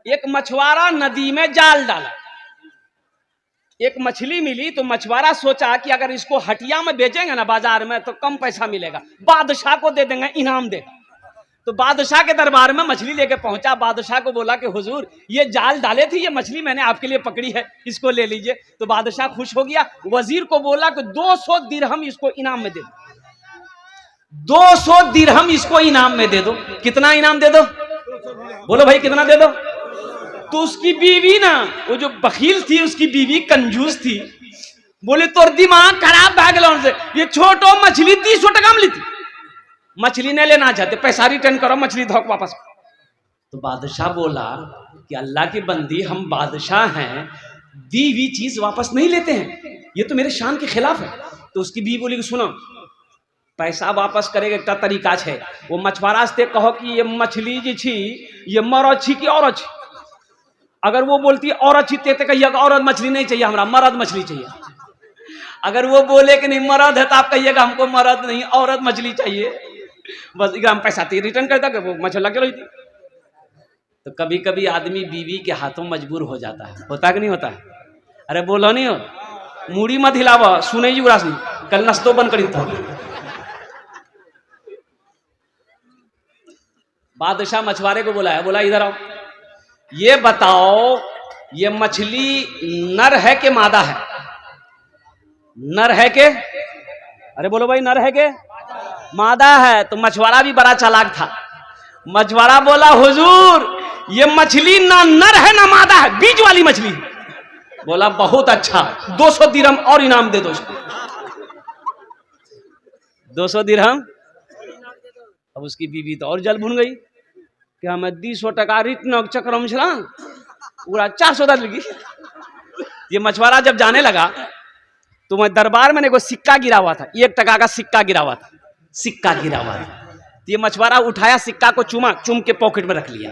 एक मछुआरा नदी में जाल डाला, एक मछली मिली तो मछुआरा सोचा कि अगर इसको हटिया में बेचेंगे ना बाजार में तो कम पैसा मिलेगा, बादशाह को दे देंगे, इनाम दे। तो बादशाह के दरबार में मछली लेके पहुंचा। बादशाह को बोला कि हुजूर ये जाल डाले थे, ये मछली मैंने आपके लिए पकड़ी है, इसको ले लीजिए। तो बादशाह खुश हो गया। वजीर को बोला कि 200 दिरहम इसको इनाम में दे दो, 200 दिरहम इसको इनाम में दे दो। कितना इनाम दे दो? बोलो भाई कितना दे दो? तो उसकी बीवी ना, वो जो बखील थी उसकी बीवी कंजूस थी, बोले तोर दिमाग खराब भाग लो से, ये छोटो मछली 300 टका में ली थी, मछली नहीं लेना चाहते, पैसा रिटर्न करो, मछली धोक वापस। तो बादशाह बोला कि अल्लाह की बंदी, हम बादशाह हैं, दी हुई चीज वापस नहीं लेते हैं, ये तो मेरे शान के खिलाफ है। तो उसकी बीवी बोली कि सुनो, पैसा वापस करेगा एक तरीका है, वो मछुआरा से कहो कि ये मछली जी छी ये मर छी कि और अच्छी। अगर वो बोलती और अच्छी ते कहिए औरत मछली नहीं चाहिए, हमरा मर्द मछली चाहिए। अगर वो बोले कि नहीं मर्द है तो आप कहिएगा हमको मर्द नहीं औरत मछली चाहिए, बस ग्राम पैसा ते रिटर्न करता कि वो मछली लगे रही थी। तो कभी कभी आदमी बीवी के हाथों मजबूर हो जाता है, होता कि नहीं होता है? अरे बोलो नहीं हो, मूड़ी मत हिलावा, सुने युवराज नहीं, कल नस्तो बंद करी था। बादशाह मछुआरे को बोला है, बोला इधर आओ, ये बताओ ये मछली नर है कि मादा है? नर है के? अरे बोलो भाई नर है के मादा है? तो मछुआरा भी बड़ा चालाक था। मछुआरा बोला हुजूर ये मछली ना नर है ना मादा है, बीच वाली मछली। बोला बहुत अच्छा, 200 दिरहम और इनाम दे दो उसको। 200 दिरहम। अब उसकी बीवी तो और जल भुन गई कि हमें 200 टका रिटर्न चक्र में छला पूरा 400 दल लगी। ये मछुआरा जब जाने लगा तो मैं दरबार में को सिक्का गिरा हुआ था, 1 टका का सिक्का गिरा हुआ था, सिक्का गिरा हुआ था। तो ये मछुआरा उठाया, सिक्का को चूम के पॉकेट में रख लिया।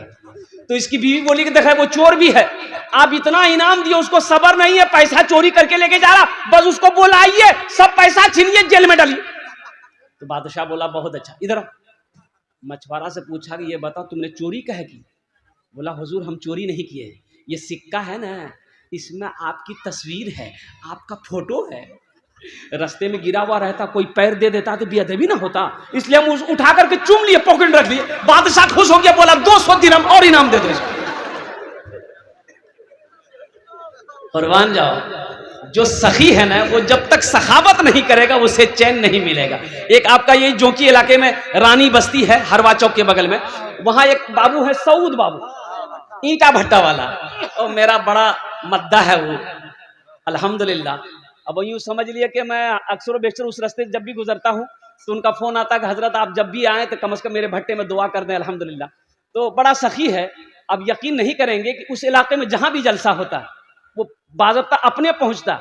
तो इसकी बीवी बोली कि देखा वो चोर भी है, आप इतना इनाम दिए उसको सबर नहीं है, पैसा चोरी करके लेके जा रहा, बस उसको बुलाइए, सब पैसा छीनिए, जेल में डालिए। तो बादशाह बोला बहुत अच्छा, इधर मछुआरा से पूछा कि ये बताओ तुमने चोरी कहे की? बोला हुजूर हम चोरी नहीं किए, ये सिक्का है ना इसमें आपकी तस्वीर है, आपका फोटो है, रास्ते में गिरा हुआ रहता कोई पैर दे देता तो बेअदबी ना होता, इसलिए हम उठा करके चूम लिए, पॉकेट रख लिए। बादशाह खुश हो गया, बोला 200 दिरहम और इनाम दे दो इसको। कुर्बान जाओ, जो सखी है ना वो जब तक सखावत नहीं करेगा उसे चैन नहीं मिलेगा। एक आपका ये जोकी इलाके में रानी बस्ती है, हरवा चौक के बगल में, वहां एक बाबू है सऊद बाबू, ईंटा भट्टा वाला, और मेरा बड़ा मद्दा है वो, अल्हम्दुलिल्लाह। अब यूं समझ लिया कि मैं अक्सर बेशतर उस रास्ते जब भी गुजरता हूं तो उनका फोन आता है कि हजरत आप जब भी आए तो कम से कम मेरे भट्टे में दुआ कर दें, अल्हम्दुलिल्लाह। तो बड़ा सखी है। अब यकीन नहीं करेंगे कि उस इलाके में जहां भी जलसा होता है वो बाज़ाब्ता अपने पहुंचता,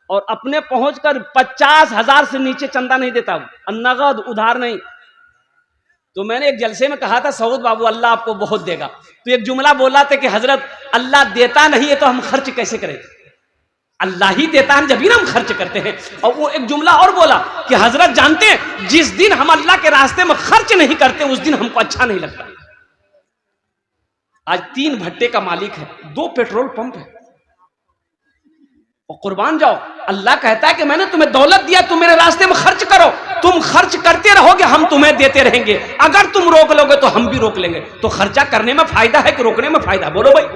और अपने पहुंचकर 50,000 से नीचे चंदा नहीं देता, नगद उधार नहीं। तो मैंने एक जलसे में कहा था सऊद बाबू अल्लाह आपको बहुत देगा, तो एक जुमला बोला था कि हजरत अल्लाह देता नहीं है तो हम खर्च कैसे करें? अल्लाह ही देता है जब भी हम खर्च करते हैं। और वो एक जुमला और बोला कि हजरत जानते हैं जिस दिन हम अल्लाह के रास्ते में खर्च नहीं करते उस दिन हमको अच्छा नहीं लगता। आज 3 भट्टे का मालिक है, 2 पेट्रोल पंप है, और कुर्बान जाओ अल्लाह कहता है कि मैंने तुम्हें दौलत दिया, तुम मेरे रास्ते में खर्च करो, तुम खर्च करते रहोगे हम तुम्हें देते रहेंगे, अगर तुम रोक लोगे तो हम भी रोक लेंगे। तो खर्चा करने में फायदा है कि रोकने में फायदा? बोलो भाई।